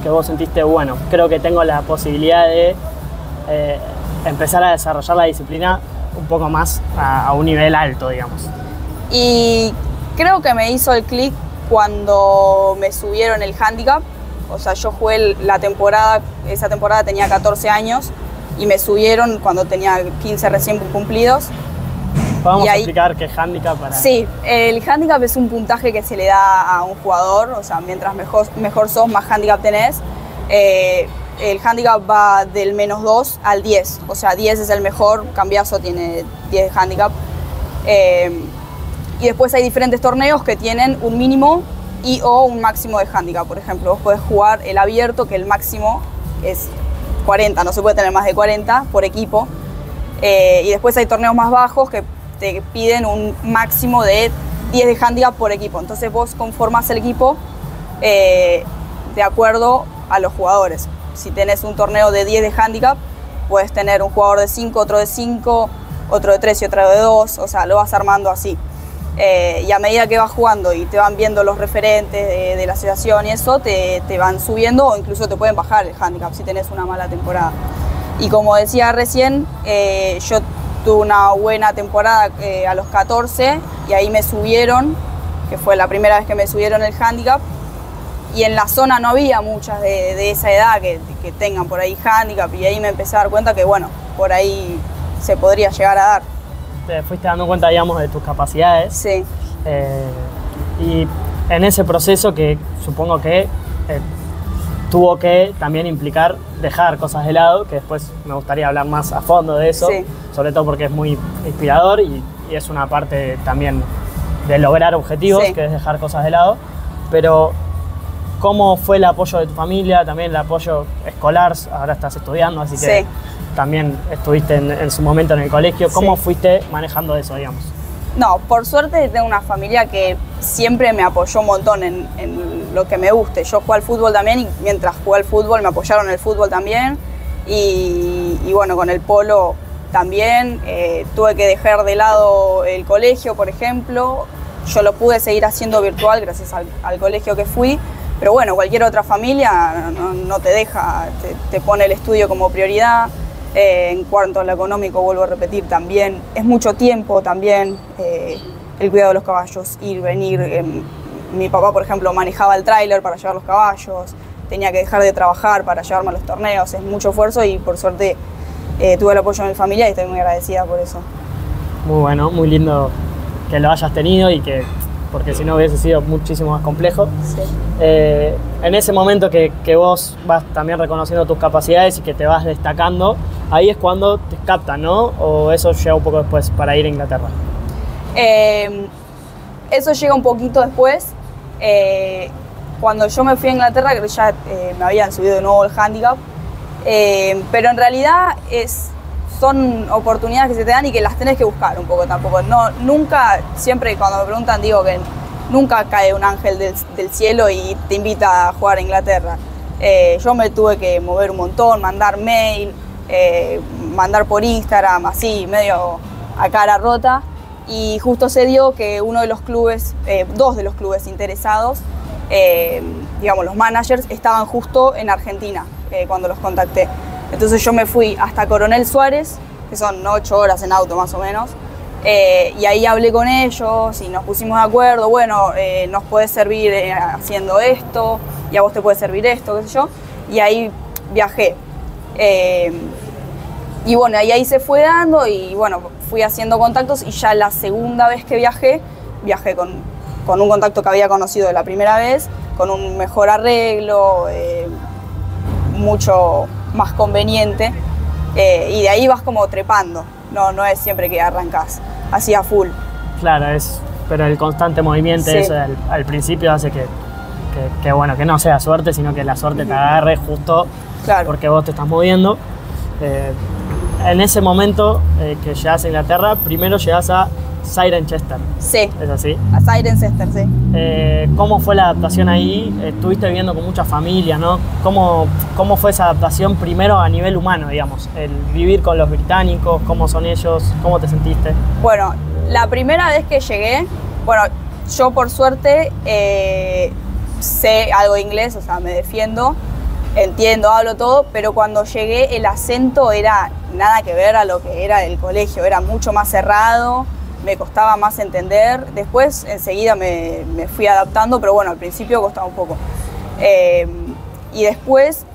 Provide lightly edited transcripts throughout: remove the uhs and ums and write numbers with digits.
que vos sentiste, bueno, creo que tengo la posibilidad de empezar a desarrollar la disciplina un poco más a un nivel alto, digamos? Y creo que me hizo el clic cuando me subieron el handicap. O sea, yo jugué esa temporada tenía 14 años y me subieron cuando tenía 15 recién cumplidos. ¿Podemos explicar qué es handicap? Sí, el handicap es un puntaje que se le da a un jugador, o sea, mientras mejor sos, más handicap tenés. El handicap va del -2 al 10, o sea, 10 es el mejor, Cambiaso tiene 10 de handicap. Y después hay diferentes torneos que tienen un mínimo y o un máximo de handicap. Por ejemplo, vos podés jugar el abierto, que el máximo es 40, no se puede tener más de 40 por equipo. Y después hay torneos más bajos que te piden un máximo de 10 de handicap por equipo. Entonces vos conformás el equipo de acuerdo a los jugadores. Si tenés un torneo de 10 de handicap, puedes tener un jugador de 5, otro de 5, otro de 3 y otro de 2, o sea, lo vas armando así. Y a medida que vas jugando y te van viendo los referentes de la asociación y eso, te van subiendo o incluso te pueden bajar el handicap si tenés una mala temporada. Y como decía recién, yo tuve una buena temporada a los 14 y ahí me subieron, que fue la primera vez que me subieron el handicap. Y en la zona no había muchas de esa edad que tengan por ahí handicap, y ahí me empecé a dar cuenta que, bueno, por ahí se podría llegar a dar. Te fuiste dando cuenta, digamos, de tus capacidades. Sí. Y en ese proceso que supongo que tuvo que también implicar dejar cosas de lado, que después me gustaría hablar más a fondo de eso, sí, sobre todo porque es muy inspirador y es una parte también de lograr objetivos, sí, que es dejar cosas de lado. Pero ¿cómo fue el apoyo de tu familia? También el apoyo escolar, ahora estás estudiando, así que sí, también estuviste en su momento en el colegio. ¿Cómo sí fuiste manejando eso, digamos? No, por suerte tengo una familia que siempre me apoyó un montón en lo que me guste. Yo jugué al fútbol también y mientras jugué al fútbol me apoyaron en el fútbol también. Y bueno, con el polo también. Tuve que dejar de lado el colegio, por ejemplo. Yo lo pude seguir haciendo virtual gracias al colegio que fui. Pero bueno, cualquier otra familia no te deja, te pone el estudio como prioridad. En cuanto a lo económico, vuelvo a repetir, también es mucho tiempo también, el cuidado de los caballos, ir, venir. Mi papá, por ejemplo, manejaba el tráiler para llevar los caballos, tenía que dejar de trabajar para llevarme a los torneos, es mucho esfuerzo y por suerte tuve el apoyo de mi familia y estoy muy agradecida por eso. Muy bueno, muy lindo que lo hayas tenido y que, porque si no hubiese sido muchísimo más complejo. Sí. En ese momento que vos vas también reconociendo tus capacidades y que te vas destacando, ahí es cuando te captan, ¿no? ¿O eso llega un poco después para ir a Inglaterra? Eso llega un poquito después. Cuando yo me fui a Inglaterra, creo que ya me habían subido de nuevo el handicap, pero en realidad son oportunidades que se te dan y que las tenés que buscar un poco tampoco. Nunca, siempre cuando me preguntan digo que nunca cae un ángel del cielo y te invita a jugar a Inglaterra. Yo me tuve que mover un montón, mandar mail, mandar por Instagram, así, medio a cara rota. Y justo se dio que uno de los clubes, dos de los clubes interesados, digamos los managers, estaban justo en Argentina cuando los contacté. Entonces yo me fui hasta Coronel Suárez, que son 8 horas en auto más o menos, y ahí hablé con ellos y nos pusimos de acuerdo, bueno, nos puede servir haciendo esto, y a vos te puede servir esto, qué sé yo, y ahí viajé. Y bueno, ahí se fue dando y bueno, fui haciendo contactos y ya la segunda vez que viajé con un contacto que había conocido de la primera vez, con un mejor arreglo, mucho más conveniente, y de ahí vas como trepando, no es siempre que arrancás así a full. Claro, pero el constante movimiento, sí, eso al principio hace que bueno, que no sea suerte, sino que la suerte te agarre justo, claro, porque vos te estás moviendo. En ese momento que llegas a Inglaterra, primero llegas a Cirencester. Sí. ¿Es así? A Cirencester, sí. ¿Cómo fue la adaptación ahí? Estuviste viviendo con muchas familias, ¿no? ¿Cómo fue esa adaptación primero a nivel humano, digamos? El vivir con los británicos, ¿cómo son ellos? ¿Cómo te sentiste? Bueno, la primera vez que llegué, bueno, yo por suerte sé algo de inglés, o sea, me defiendo. entiendo, hablo todo, pero cuando llegué el acento era nada que ver a lo que era el colegio, era mucho más cerrado, me costaba más entender. Después enseguida me fui adaptando, pero bueno, al principio costaba un poco. Y después,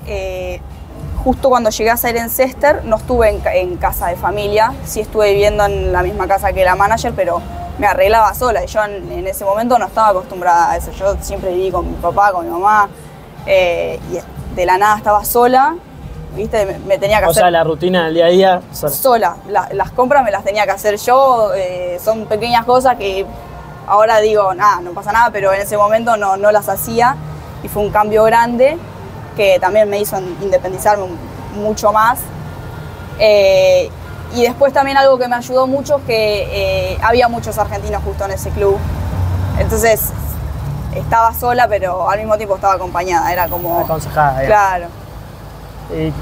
justo cuando llegué a Cirencester, no estuve en casa de familia, sí estuve viviendo en la misma casa que la manager, pero me arreglaba sola y yo en ese momento no estaba acostumbrada a eso. Yo siempre viví con mi papá, con mi mamá, y de la nada estaba sola, ¿viste? Me tenía que hacer... O sea, la rutina del día a día... Sola. Las compras me las tenía que hacer yo, son pequeñas cosas que ahora digo, nada, no pasa nada, pero en ese momento no las hacía y fue un cambio grande que también me hizo independizarme mucho más. Y después también algo que me ayudó mucho es que había muchos argentinos justo en ese club, entonces estaba sola, pero al mismo tiempo estaba acompañada, era como... Aconsejada, digamos. Claro. Y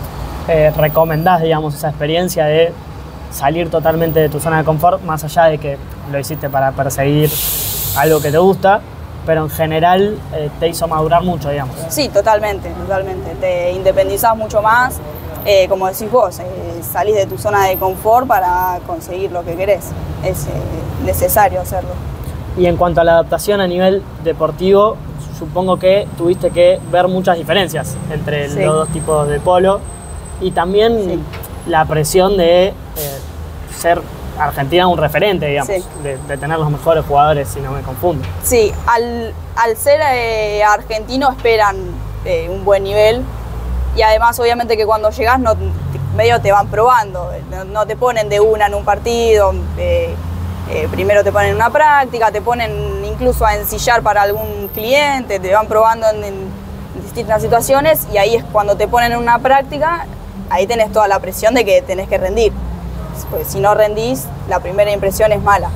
recomendás, digamos, esa experiencia de salir totalmente de tu zona de confort, más allá de que lo hiciste para perseguir algo que te gusta, pero en general te hizo madurar mucho, digamos. Sí, totalmente. Te independizás mucho más, como decís vos, salís de tu zona de confort para conseguir lo que querés. Es necesario hacerlo. Y en cuanto a la adaptación a nivel deportivo, supongo que tuviste que ver muchas diferencias entre los dos tipos de polo y también la presión de ser Argentina un referente, digamos, de tener los mejores jugadores, si no me confundo. Sí, al ser argentino esperan un buen nivel y además obviamente que cuando llegás medio te van probando, no te ponen de una en un partido, primero te ponen una práctica, te ponen incluso a ensillar para algún cliente, te van probando en distintas situaciones y ahí es cuando te ponen en una práctica, ahí tenés toda la presión de que tenés que rendir. Pues si no rendís, la primera impresión es mala.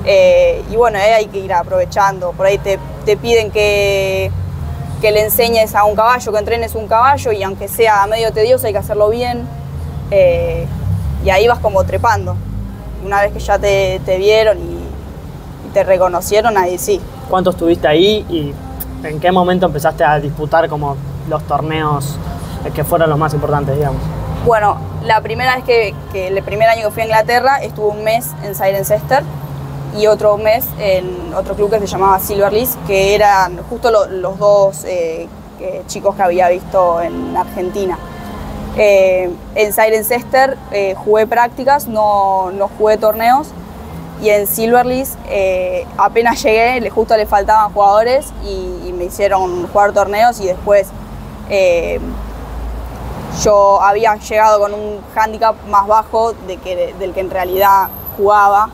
Y bueno, hay que ir aprovechando. Por ahí te piden que le enseñes a un caballo, que entrenes un caballo y aunque sea medio tedioso hay que hacerlo bien. Y ahí vas como trepando. Una vez que ya te vieron y te reconocieron, ahí sí. ¿Cuánto estuviste ahí y en qué momento empezaste a disputar como los torneos que fueron los más importantes, digamos? Bueno, la primera vez que el primer año que fui a Inglaterra estuve un mes en Cirencester y otro mes en otro club que se llamaba Silverlees, que eran justo los dos chicos que había visto en Argentina. En Cirencester jugué prácticas, no jugué torneos, y en Silverlees apenas llegué, justo le faltaban jugadores y me hicieron jugar torneos y después yo había llegado con un hándicap más bajo del que en realidad jugaba,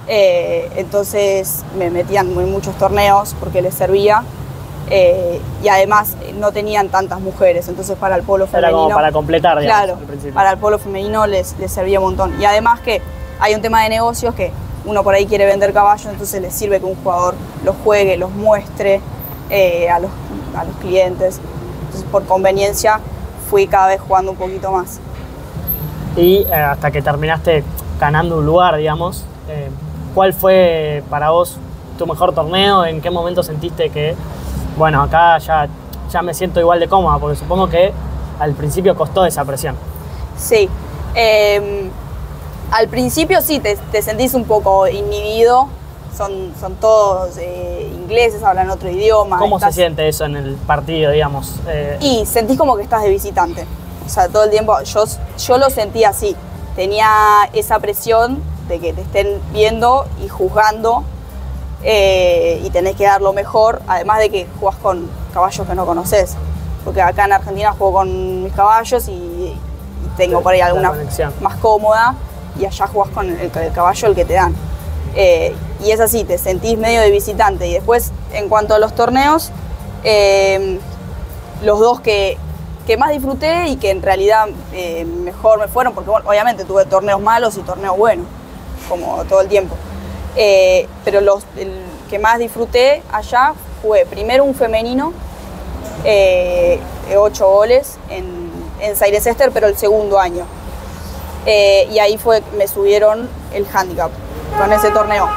entonces me metían en muchos torneos porque les servía. Y además no tenían tantas mujeres, entonces para el polo femenino... Era como para completar, digamos, claro, al principio. Para el polo femenino les servía un montón. Y además que hay un tema de negocios que uno por ahí quiere vender caballos, entonces les sirve que un jugador los juegue, los muestre a los clientes. Entonces por conveniencia fui cada vez jugando un poquito más. Y hasta que terminaste ganando un lugar, digamos, ¿cuál fue para vos tu mejor torneo? ¿En qué momento sentiste que... Bueno, acá ya me siento igual de cómoda, porque supongo que al principio costó esa presión? Sí, al principio sí, te sentís un poco inhibido, son todos ingleses, hablan otro idioma. ¿Cómo se siente eso en el partido, digamos? Y sentís como que estás de visitante, o sea, todo el tiempo, yo lo sentí así, tenía esa presión de que te estén viendo y juzgando, y tenés que dar lo mejor, además de que jugás con caballos que no conoces, porque acá en Argentina juego con mis caballos y tengo por ahí alguna más cómoda, y allá jugás con el caballo el que te dan. Y es así, te sentís medio de visitante. Y después, en cuanto a los torneos, los dos que más disfruté y que en realidad mejor me fueron, porque bueno, obviamente tuve torneos malos y torneos buenos, como todo el tiempo. Pero el que más disfruté allá fue primero un femenino, 8 goles en Cirencester, pero el segundo año. Y ahí me subieron el handicap con ese torneo.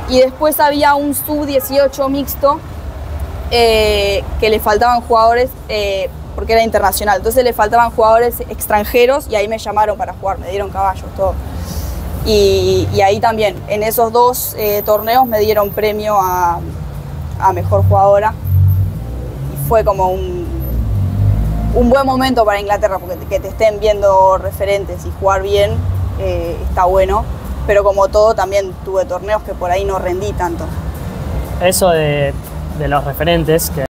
Y después había un sub-18 mixto que le faltaban jugadores, porque era internacional. Entonces le faltaban jugadores extranjeros y ahí me llamaron para jugar, me dieron caballos, todo. Y ahí también, en esos 2 torneos me dieron premio a mejor jugadora. Y fue como un buen momento para Inglaterra, porque que te estén viendo referentes y jugar bien está bueno. Pero como todo, también tuve torneos que por ahí no rendí tanto. Eso de los referentes, que